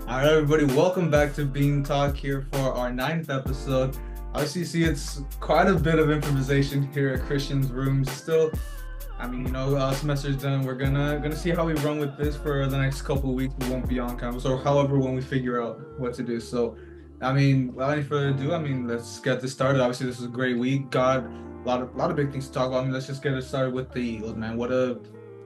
All right, everybody, welcome back to Bean Talk here for our ninth episode. Obviously, see, it's quite a bit of improvisation here at Christian's room. Still, semester's done. We're gonna see how we run with this for the next couple of weeks. We won't be on campus, or however, when we figure out what to do. So, without any further ado, let's get this started. Obviously, this is a great week. Got a lot of big things to talk about. Let's just get it started with the Eagles, man. What a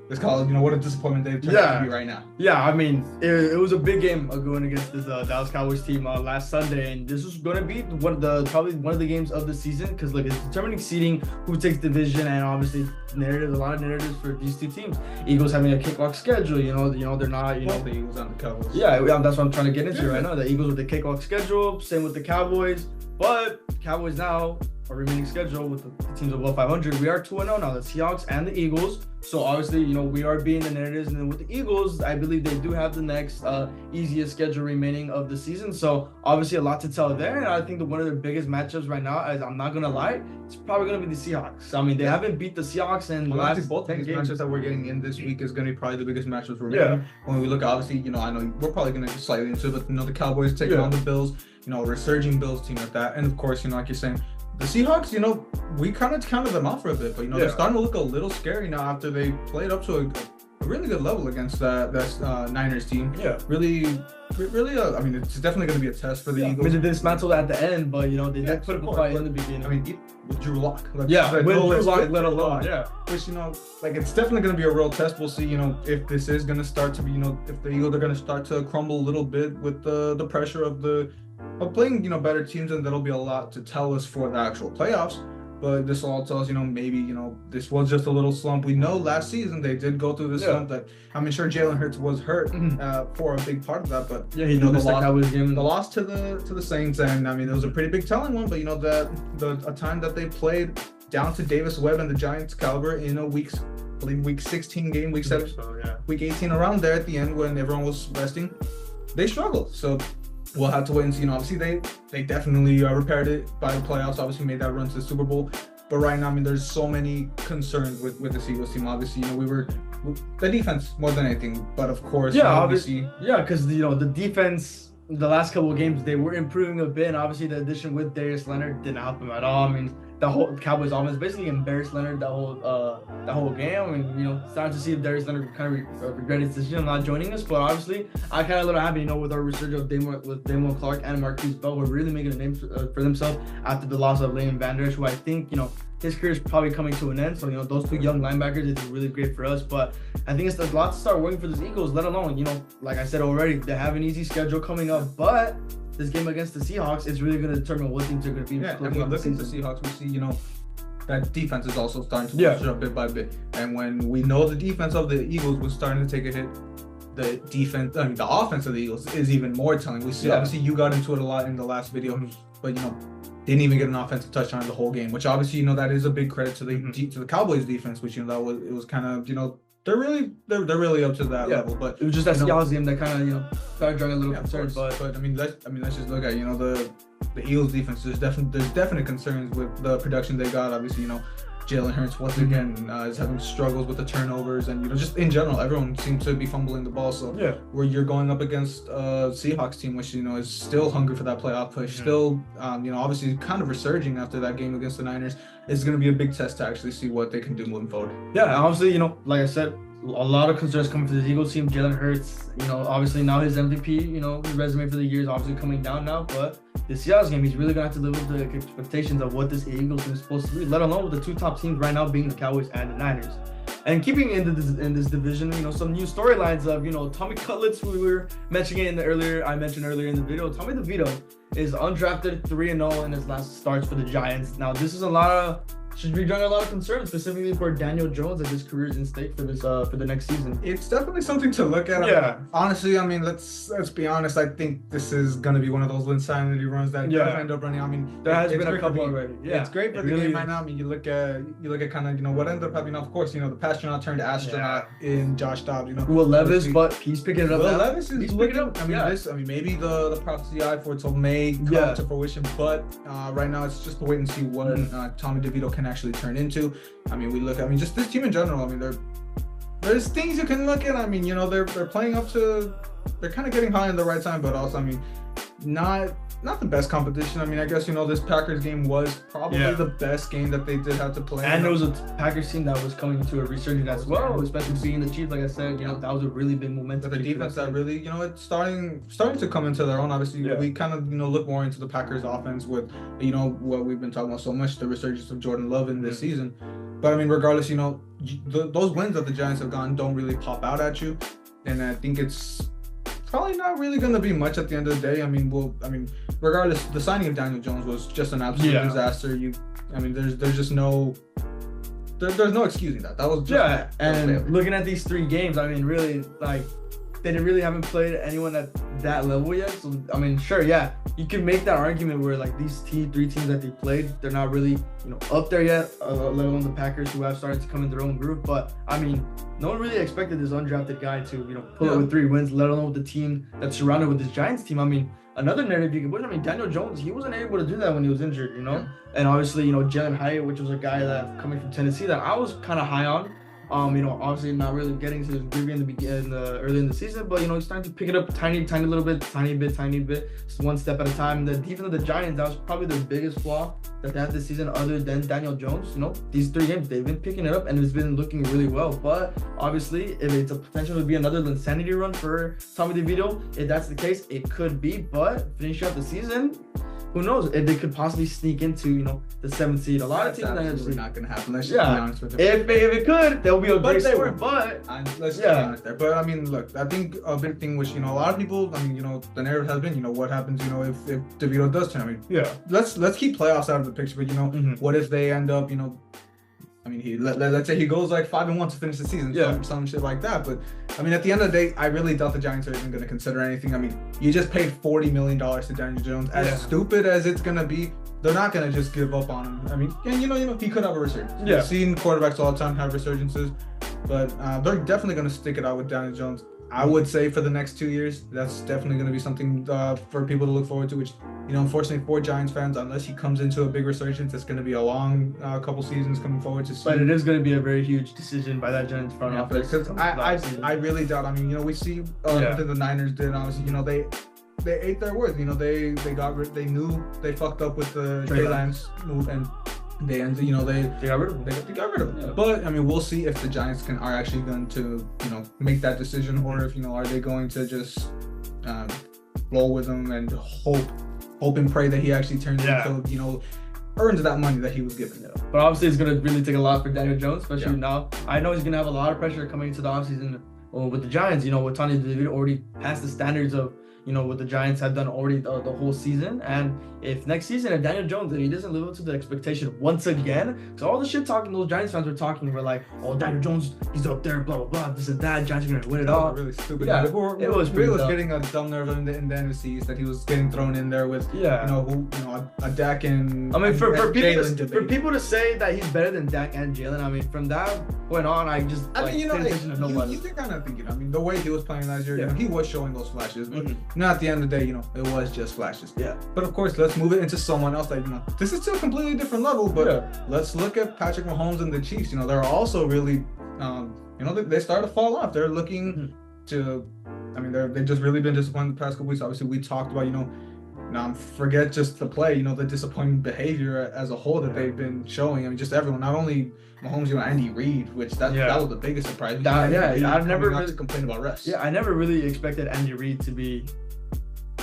disappointment they've turned out to be right now. Yeah, it was a big game going against this Dallas Cowboys team last Sunday, and this was going to be probably one of the games of the season because it's determining seeding, who takes division, and obviously a lot of narratives for these two teams. Eagles having a cakewalk schedule, they're not, the Eagles and the Cowboys. Yeah, that's what I'm trying to get into right now. The Eagles with the cakewalk schedule, same with the Cowboys, but Cowboys now our remaining schedule with the teams above 500. We are 2-0 now, the Seahawks and the Eagles. So obviously, we are being the narratives. And then with the Eagles, I believe they do have the next easiest schedule remaining of the season. So obviously a lot to tell there. And I think one of their biggest matchups right now, as I'm not going to lie, it's probably going to be the Seahawks. They haven't beat the Seahawks in the last both 10 games. Matchups that we're getting in this week is going to be probably the biggest matchups we're making. When we look, obviously, I know we're probably going to get slightly into it, but, the Cowboys taking on the Bills, a resurging Bills team like that. And of course, like you're saying, the Seahawks, we kind of counted them out for a bit, but they're starting to look a little scary now after they played up to a really good level against that Niners team. Yeah, really. It's definitely going to be a test for the Eagles. They dismantled at the end, but they did put up a fight in the beginning. With Drew Lock. With Drew Lock, let alone. Which it's definitely going to be a real test. We'll see, if this is going to start to be, if the Eagles are going to start to crumble a little bit with the pressure of playing, better teams, and that'll be a lot to tell us for the actual playoffs. But this all tells, maybe, this was just a little slump. We know last season they did go through this slump that, sure Jalen Hurts was hurt for a big part of that, but the loss to the Saints, and it was a pretty big telling one, but a time that they played down to Davis Webb and the Giants caliber in a week 16 game, week 7, week 18, around there at the end when everyone was resting, they struggled. So we'll have to wait and see. Obviously, they definitely repaired it by the playoffs. Obviously, made that run to the Super Bowl. But right now, there's so many concerns with the Eagles team. Obviously, we were the defense more than anything. But of course, obviously, because the defense, the last couple of games, they were improving a bit. And obviously, the addition with Darius Leonard didn't help them at all. The whole Cowboys offense basically embarrassed Leonard that whole game. Starting to see if Darius Leonard kind of regret his decision not joining us. But obviously, I kind of a little happy, with our resurgence of Damon Clark and Marquise Bell, who are really making a name for themselves after the loss of Leighton Vander Esch, who I think, his career is probably coming to an end. So, those two young linebackers, it's really great for us. But I think it's a lot to start working for the Eagles, let alone, like I said already, they have an easy schedule coming up. But this game against the Seahawks is really going to determine what things are going to be. Yeah, and when looking at the Seahawks, we see, that defense is also starting to push it up bit by bit. And when we know the defense of the Eagles was starting to take a hit, the offense of the Eagles is even more telling. We see, obviously, you got into it a lot in the last video, but, didn't even get an offensive touchdown the whole game, which obviously, that is a big credit to the Cowboys defense, which, it was kind of, they're really up to that level, but it was just that Seahawks game that kind of started drawing a little concern. But let's just look at the Eagles defense. There's definite concerns with the production they got. Obviously, Jalen Hurts once again is having struggles with the turnovers, and just in general, everyone seems to be fumbling the ball. So where you're going up against a Seahawks team, which is still hungry for that playoff push, still obviously kind of resurging after that game against the Niners, is going to be a big test to actually see what they can do moving forward. Yeah, obviously, like I said, a lot of concerns coming for the Eagles team. Jalen Hurts, obviously now his MVP, his resume for the year is obviously coming down now, but the Seahawks game, he's really going to have to live up to the expectations of what this Eagles team is supposed to be, let alone with the two top teams right now being the Cowboys and the Niners. And keeping in this division, some new storylines of, Tommy Cutlets, who we were mentioning I mentioned earlier in the video. Tommy Devito is undrafted 3-0 in his last starts for the Giants. Now, this is should be drawing a lot of concern, specifically for Daniel Jones, as his career is in stake for the next season. It's definitely something to look at. Yeah. Honestly, let's be honest. I think this is gonna be one of those insanity runs that end up running. There has been a couple already. Yeah, it's great for the game right now. You look at kind of what ended up happening. Of course, the astronaut turned astronaut in Josh Dobbs. Will Levis, but he's picking it up. Will Levis is picking it up. Maybe the prophecy eye for it may come to fruition, but right now it's just to wait and see what Tommy Devito can actually turn into. We look. Just this team in general. there's things you can look at. I mean, they're playing up to, they're kind of getting high in the right time, but also, I mean, not the best competition. I mean, I guess this Packers game was probably the best game that they did have to play. And it was a Packers team that was coming into a resurgence as well, especially being the Chiefs. Like I said, that was a really big momentum. But the defense that really, it's starting to come into their own. Obviously, we kind of look more into the Packers offense with what we've been talking about so much, the resurgence of Jordan Love in this season. But I mean, regardless, those wins that the Giants have gotten don't really pop out at you, and I think it's probably not really going to be much at the end of the day. I mean, regardless, the signing of Daniel Jones was just an absolute disaster. There's just there's no excusing that. That was just and looking at these 3 games, I mean, really, like, they haven't played anyone at that level yet. So I mean, sure, you can make that argument where like these 3 teams that they played, they're not really up there yet, let alone the Packers, who have started to come in their own group. But I mean, no one really expected this undrafted guy to pull it with 3 wins, let alone with the team that's surrounded with this Giants team. I mean, another narrative you can put. I mean, Daniel Jones, he wasn't able to do that when he was injured, and obviously Jalen Hyatt, which was a guy that coming from Tennessee that I was kind of high on. Obviously not really getting to his degree in the beginning, early in the season, but he's starting to pick it up tiny little bit, tiny bit, just one step at a time. The defense of the Giants, that was probably their biggest flaw that they had this season, other than Daniel Jones. These 3 games they've been picking it up and it's been looking really well. But obviously, if it's a potential to be another insanity run for Tommy DeVito, if that's the case, it could be. But finishing up the season, who knows if they could possibly sneak into the 7th seed. A lot of teams that's not going to happen. Let's just be honest with it. If it could, there'll be a great story. But let's just be honest there. But I mean, look, I think a big thing which a lot of people, I mean, the narrative has been what happens if DeVito does turn. I mean, let's keep playoffs out of the picture. But what if they end up I mean, let's say he goes like 5-1 to finish the season, some shit like that. But I mean, at the end of the day, I really doubt the Giants are even going to consider anything. I mean, you just paid $40 million to Daniel Jones. As stupid as it's going to be, they're not going to just give up on him. I mean, and he could have a resurgence. We've seen quarterbacks all the time have resurgences, but they're definitely going to stick it out with Daniel Jones. I would say for the next 2 years, that's definitely going to be something for people to look forward to, which, unfortunately for Giants fans, unless he comes into a big resurgence, it's going to be a long couple seasons coming forward to see. But it is going to be a very huge decision by that Giants front office. Because I really doubt, I mean, we see the Niners did, obviously, they ate their words. They knew they fucked up with the Trey Lance move, and they ended, they got rid of him. They got rid of him. Yeah. But I mean, we'll see if the Giants are actually going to, make that decision, or if are they going to just roll with him and hope and pray that he actually turns into, earns that money that he was given. Yeah. But obviously, it's going to really take a lot for Daniel Jones, especially now. I know he's going to have a lot of pressure coming into the offseason with the Giants. With Tony DeVito already passed the standards of what the Giants have done already the whole season. And if next season, if Daniel Jones, if he doesn't live up to the expectation once again, because all the shit talking those Giants fans were talking were like, oh, Daniel Jones, he's up there, blah, blah, blah, this and that, Giants are going to win it all. Really stupid. Yeah, it was getting a dumb nerve in the NFCs that he was getting thrown in there with, a Dak and I mean, for people to say that he's better than Dak and Jalen, I mean, from that point on, I just, you can kind of think it. I mean, the way he was playing last year, he was showing those flashes, but at the end of the day, it was just flashes. Yeah. But of course, let's move it into someone else that, this is still a completely different level, but let's look at Patrick Mahomes and the Chiefs. They're also really, they started to fall off. They're looking to, I mean, they've just really been disappointed the past couple weeks. Obviously, we talked about, forget just the play, the disappointing behavior as a whole that they've been showing. I mean, just everyone, not only Mahomes, Andy Reid, which that was the biggest surprise. I've never really complained about rest. Yeah, I never really expected Andy Reid to be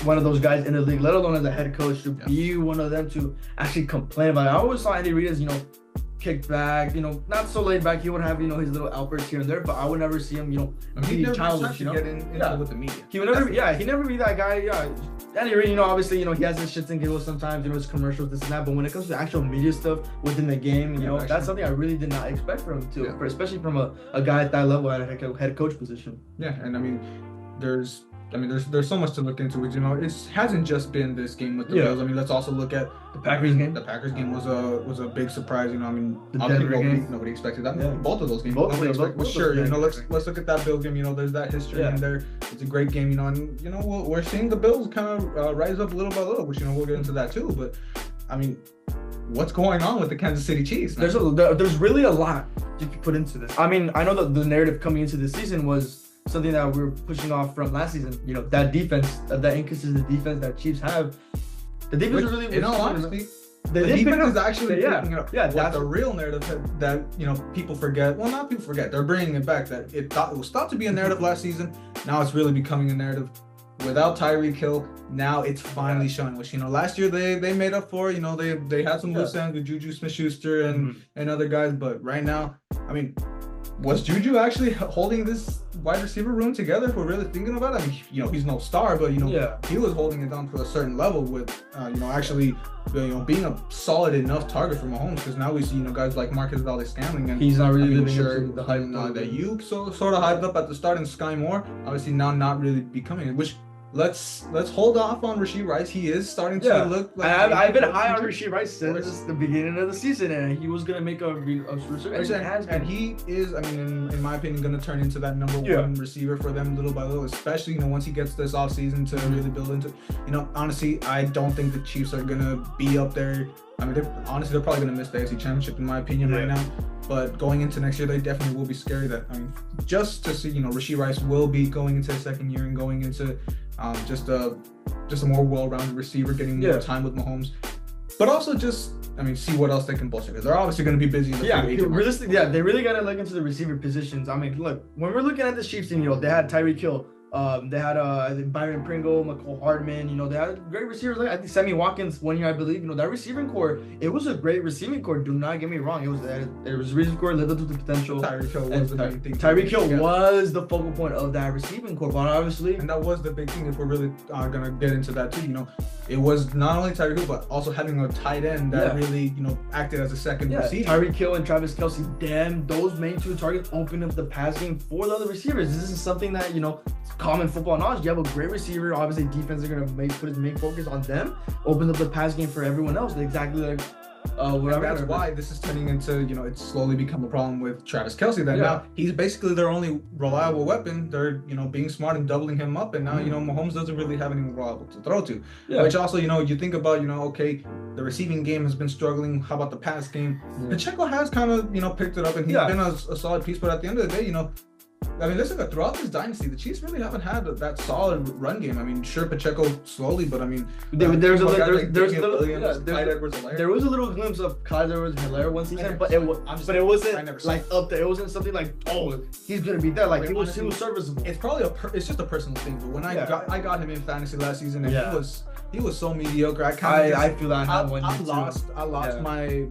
one of those guys in the league, let alone as a head coach, to be one of them to actually complain about it. I always saw Andy Reid as, kick back, not so laid back. He would have, his little outbursts here and there, but I would never see him, be childish, get into with the media. He would never, he never be that guy. Andy Reid, obviously, he has his shits and giggles sometimes, his commercials, this and that, but when it comes to actual media stuff within the game, that's something I really did not expect from him too, especially from a guy at that level at a head coach position. Yeah, and I mean, there's so much to look into, which, it hasn't just been this game with the Bills. I mean, let's also look at the Packers game. The Packers game was a big surprise. I mean, nobody expected that. Yeah. Both of those games. Nobody expected. But sure, let's look at that Bills game. There's that history in there. It's a great game. And we're seeing the Bills kind of rise up little by little, which we'll get into that too. But I mean, what's going on with the Kansas City Chiefs, man? There's really a lot you can put into this. I mean, I know that the narrative coming into this season was something that we were pushing off from last season. You know, that defense, that inconsistent defense that Chiefs have. The defense really, in all honesty, the defense is actually picking it up. Yeah, that's the real narrative that you know people forget. Well, not people forget. They're bringing it back. That it was thought to be a narrative last season. Now it's really becoming a narrative. Without Tyreek Hill, now it's finally showing. Which, you know, last year they made up for. You know, they had some loose ends with Juju Smith-Schuster and other guys, but right now, I mean, was Juju actually holding this wide receiver room together? If we're really thinking about it, I mean, you know, he's no star, but you know, he was holding it down to a certain level with, you know, actually, you know, being a solid enough target for Mahomes. Because now we see, you know, guys like Marquez Valdes-Scantling, and he's not really living sure the hype that you sort of hyped up at the start, and Sky Moore obviously now not really becoming it. Which let's hold off on Rashee Rice. He is starting to look like I've been high on Rashee Rice since the beginning of the season, and he was gonna make a resurgence. And he is, I mean, in my opinion, gonna turn into that number one receiver for them little by little, especially, you know, once he gets this offseason to really build into. You know, honestly, I don't think the Chiefs are gonna be up there. I mean, they're probably gonna miss the AFC Championship in my opinion right now. But going into next year, they definitely will be scary. That, I mean, just to see, you know, Rashee Rice will be going into his second year and going into just a more well-rounded receiver, getting more time with Mahomes, but also just, I mean, see what else they can bolster, because they're obviously going to be busy in the realistically, they really got to look into the receiver positions. I mean, look, when we're looking at the Chiefs team, you know, they had Tyreek Hill, they had I think Byron Pringle, McCole Hardman, you know, they had great receivers. Like I think Sammy Watkins 1 year, I believe. You know, that receiving core, it was a great receiving core. Do not get me wrong. It was a receiving core, lived up to the potential. Tyreek Hill was the main thing. Tyreek Hill was the focal point of that receiving core, but obviously, and that was the big thing. If we're really gonna get into that too, you know, it was not only Tyreek Hill, but also having a tight end that really, you know, acted as a second receiver. Tyreek Hill and Travis Kelce, damn, those main two targets open up the pass game for the other receivers. This is something that, you know, common football knowledge. You have a great receiver. Obviously, defense are gonna put his main focus on them. Opens up the pass game for everyone else. Exactly like that's why this is turning into, you know, it's slowly become a problem with Travis Kelce. That now he's basically their only reliable weapon. They're, you know, being smart and doubling him up, and now you know Mahomes doesn't really have anyone reliable to throw to. Which also, you know, you think about, you know, okay, the receiving game has been struggling. How about the pass game? Pacheco has kind of, you know, picked it up, and he's been a solid piece. But at the end of the day, you know, I mean, listen, throughout this dynasty, the Chiefs really haven't had that solid run game. I mean, sure, Pacheco slowly, but I mean, there was a little glimpse of Clyde Edwards-Helaire one season, but it wasn't like up there. It wasn't something like, oh, he's gonna be there. Like he was serviceable. It's probably it's just a personal thing. But when I got him in fantasy last season, and he was so mediocre. I feel that I lost my.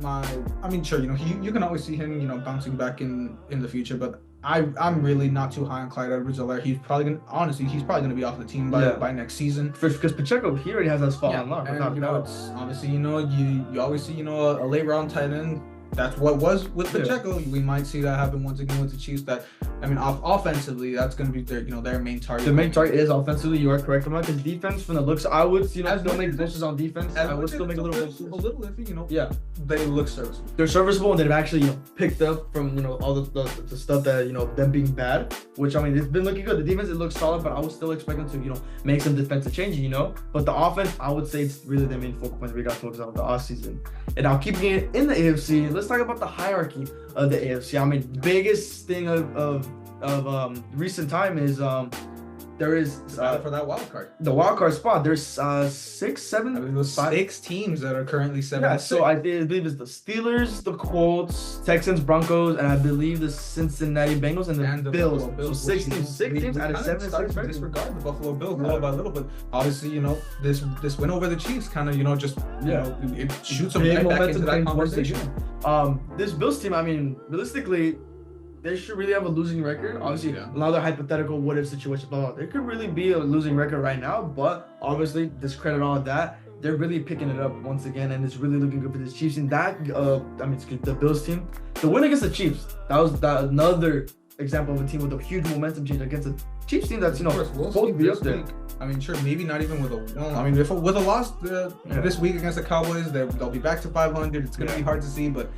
I mean, sure, you know, you can always see him, you know, bouncing back in the future, but I'm really not too high on Clyde Edwards-Helaire. He's probably gonna be off the team by next season. Because Pacheco, he already has that spot on lock. And, you know, it's obviously, you know, you always see, you know, a late round tight end. That's what was with Pacheco. We might see that happen once again with the Chiefs. That, I mean, offensively, that's going to be their, you know, their main target. The main target is offensively. You are correct on that. Because defense, from the looks, I would, you know, still make bonuses on defense. I would still make a little iffy, you know. Yeah, they look serviceable. They're serviceable, and they've actually, you know, picked up from, you know, all the stuff that, you know, them being bad. Which, I mean, it's been looking good. The defense, it looks solid, but I would still expect them to, you know, make some defensive changes, you know. But the offense, I would say it's really their main focal point. We got to focus on the offseason. And now keeping it in the AFC, let's talk about the hierarchy of the AFC. I mean, biggest thing of recent time is there is for that wild card. The wild card spot. There's 6, 7. I mean, there's 6 teams that are currently 7. Yeah, so I believe it's the Steelers, the Colts, Texans, Broncos, and I believe the Cincinnati Bengals and the Bills. So 6 teams out of 7. Starting to disregard the Buffalo Bills little by little, but obviously, you know, this win over the Chiefs kind of, you know, just you know, it shoots them right back into that conversation. This Bills team, I mean, realistically, they should really have a losing record. Obviously, another hypothetical what-if situation, blah, blah. There could really be a losing record right now, but obviously, discredit all of that. They're really picking it up once again, and it's really looking good for the Chiefs. And that, I mean, the Bills team, the win against the Chiefs, that was another example of a team with a huge momentum change against a Chiefs team that's, you know, supposed to be up there. I mean, sure, maybe not even with a well. I mean, with a loss this week against the Cowboys, they'll be back to 500. It's going to be hard to see, but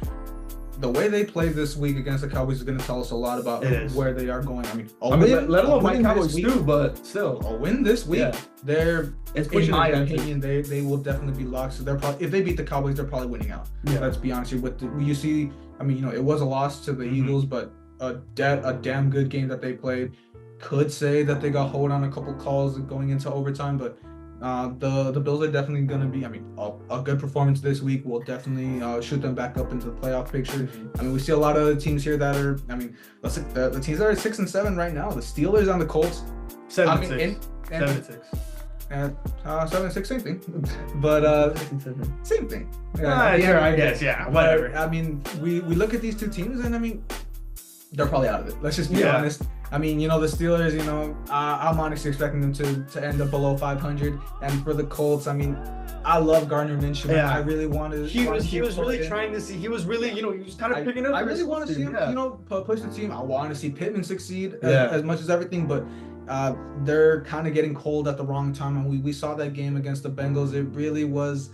the way they play this week against the Cowboys is going to tell us a lot about where they are going. I mean, let alone my Cowboys too, but still, a win this week, they're, in my opinion, they will definitely be locked. So they're probably, if they beat the Cowboys, they're probably winning out. Yeah. Let's be honest here. You see, I mean, it was a loss to the Eagles, but a damn good game that they played. Could say that they got hold on a couple calls going into overtime, but the Bills are definitely going to be, I mean, a good performance this week will definitely shoot them back up into the playoff picture. I mean, we see a lot of teams here that are, I mean, the teams that are 6-7 right now. The Steelers and the Colts. 7-6. 7-6, same thing. But same thing. Yeah, sure, I guess, yeah, whatever. But, I mean, we look at these two teams, and I mean, they're probably out of it. Let's just be honest. I mean, the Steelers, I'm honestly expecting them to end up below 500. And for the Colts, I mean, I love Gardner Minshew. Yeah. I really wanted. He was really trying to see. He was really, he was kind of picking up. I really want to see him, push the team. I want to see Pittman succeed as much as everything, but they're kind of getting cold at the wrong time. And we saw that game against the Bengals. It really was,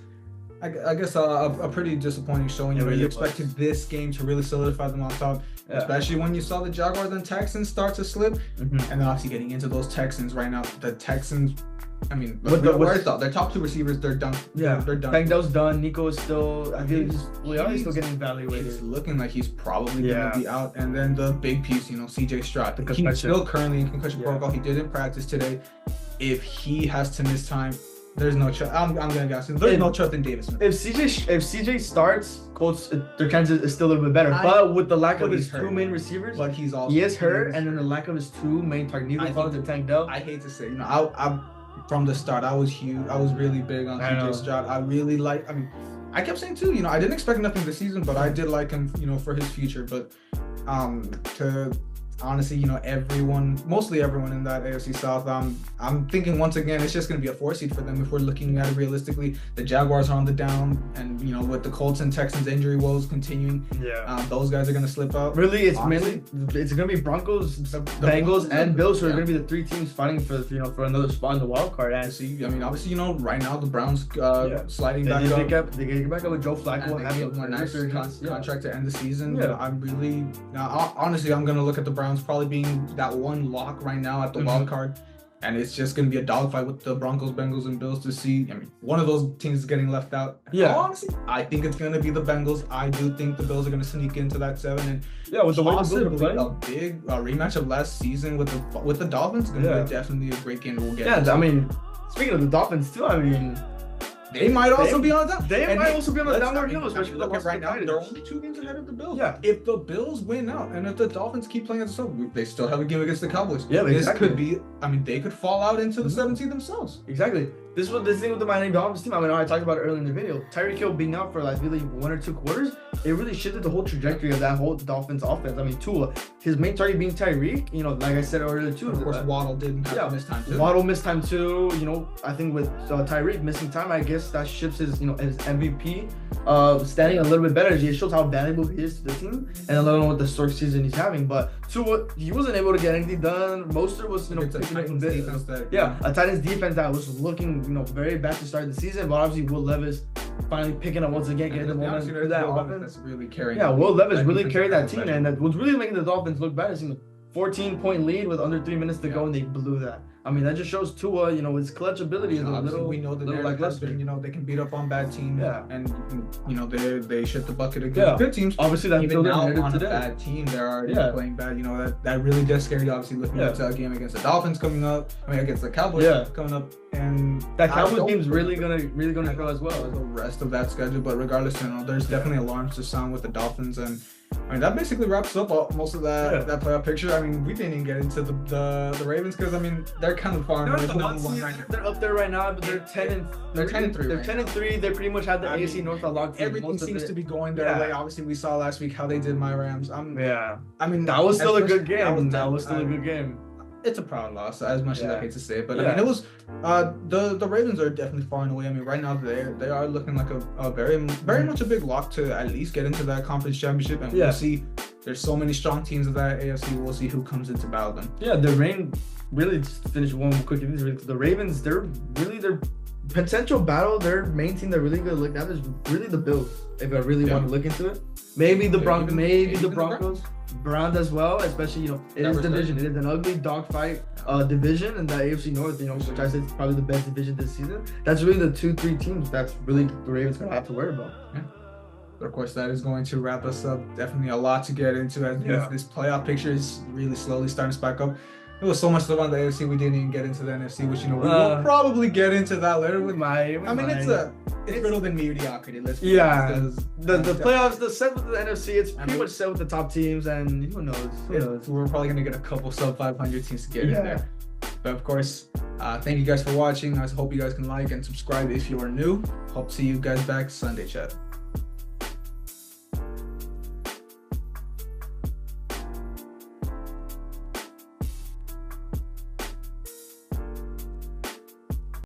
I guess, a pretty disappointing showing. You really expected this game to really solidify them on top, especially when you saw the Jaguars and Texans start to slip. And then obviously getting into those Texans right now. The Texans, I mean, their top two receivers, they're done. Yeah, they're done. Bangdell's done. Nico is still, I feel he's still getting evaluated. It's looking like he's probably going to be out. And then the big piece, CJ Stroud. He's still currently in concussion protocol. He didn't practice today. If he has to miss time, there's no trust. I'm gonna guess. There's no trust in Davis. If CJ starts, Colts, their chances is still a little bit better. But with the lack of his two main receivers, but he is hurt, and then the lack of his two main targets, Nico Collins and Tank Dell. I hate to say, I from the start, I was huge. I was really big on CJ Stroud. I really like. I mean, I kept saying too. I didn't expect nothing this season, but I did like him. For his future. But honestly, mostly everyone in that AFC South, I'm thinking once again, it's just going to be a 4 seed for them if we're looking at it realistically. The Jaguars are on the down, and with the Colts and Texans injury woes continuing, those guys are going to slip out. Really, it's going to be Broncos, Bengals, and Bills who are going to be the three teams fighting for another spot in the wild card. And see, I mean, obviously, right now the Browns sliding back up. They get back up with Joe Flacco having a nice contract to end the season. Yeah. I'm really honestly, I'm going to look at the Browns probably being that one lock right now at the wild card, and it's just going to be a dogfight with the Broncos, Bengals, and Bills to see. I mean, one of those teams is getting left out. Yeah, honestly, I think it's going to be the Bengals. I do think the Bills are going to sneak into that 7, and with the possibly a big rematch of last season with the Dolphins. Going to be definitely a great game that we'll get. Yeah, I mean, speaking of the Dolphins too, I mean, they might also be on the down. They might also be on the downward hill, especially look at right now. They're only 2 games ahead of the Bills. Yeah. If the Bills win out, and if the Dolphins keep playing at the sub, they still have a game against the Cowboys. Yeah, this could be. I mean, they could fall out into the 17 themselves. Exactly. This thing with the Miami Dolphins team. I mean, I talked about it earlier in the video. Tyreek Hill being out for really 1 or 2 quarters, it really shifted the whole trajectory of that whole Dolphins offense. I mean, Tua, his main target being Tyreek. Like I said earlier too. Of course, Waddle didn't have to miss time too. Waddle missed time too. I think with Tyreek missing time, I guess that shifts his his MVP standing a little bit better. It shows how valuable he is to the team, and a little with the short season he's having. But Tua, he wasn't able to get anything done. Mostert was picking up a bit. A Titans defense that was looking very bad to start the season, but obviously Will Levis finally picking up once again, getting the momentum through that offense. Really carrying. Yeah, Will Levis really carried that team, and what's really making the Dolphins look bad is 14-point lead with under 3 minutes to go, and they blew that. I mean, that just shows Tua, his clutch ability is a little. We know that they're like they can beat up on bad teams, and they shit the bucket against good teams. Obviously, that's even now on a bad team, they're already playing bad. That really does scare you. Obviously, looking at a game against the Dolphins coming up, against the Cowboys coming up, and that Cowboys game's really gonna go as well as the rest of that schedule. But regardless, there's definitely alarms to sound with the Dolphins, and I mean that basically wraps up most of that playoff picture. I mean, we didn't even get into the Ravens because they're kind of far. They're up there right now, but they're 10-3. They're 10-3. They pretty much have the AFC North locked. Everything seems to be going their way. Obviously, we saw last week how they did my Rams. I mean, that was still a good game. That was still a good game. It's a proud loss, as much as I hate to say it, but I mean, it was the Ravens are definitely far and away. I mean, right now they are looking like a very much a big lock to at least get into that conference championship, and we'll see there's so many strong teams of that AFC. We'll see who comes in to battle them. Yeah, the Rain really just finish one quick. The Ravens, they're really their potential battle. Their main team they're really going to look at is really the Bills. If I really want to look into it, maybe the Broncos, maybe the Broncos, Browns as well. Especially it is division. It is an ugly dogfight division in the AFC North. Which I say is probably the best division this season. That's really the 2-3 teams that's really the Ravens going to have to worry about. Yeah. But of course, that is going to wrap us up. Definitely a lot to get into as this playoff picture is really slowly starting to spike up. There was so much stuff on the AFC we didn't even get into the NFC, which we will probably get into that later. It's riddled in mediocrity. Let's be honest. The playoffs, the set with the NFC, it's pretty much set with the top teams, and who knows? We're probably gonna get a couple sub 500 teams to get in there. But of course, thank you guys for watching. I hope you guys can like and subscribe if you are new. Hope to see you guys back Sunday, chat.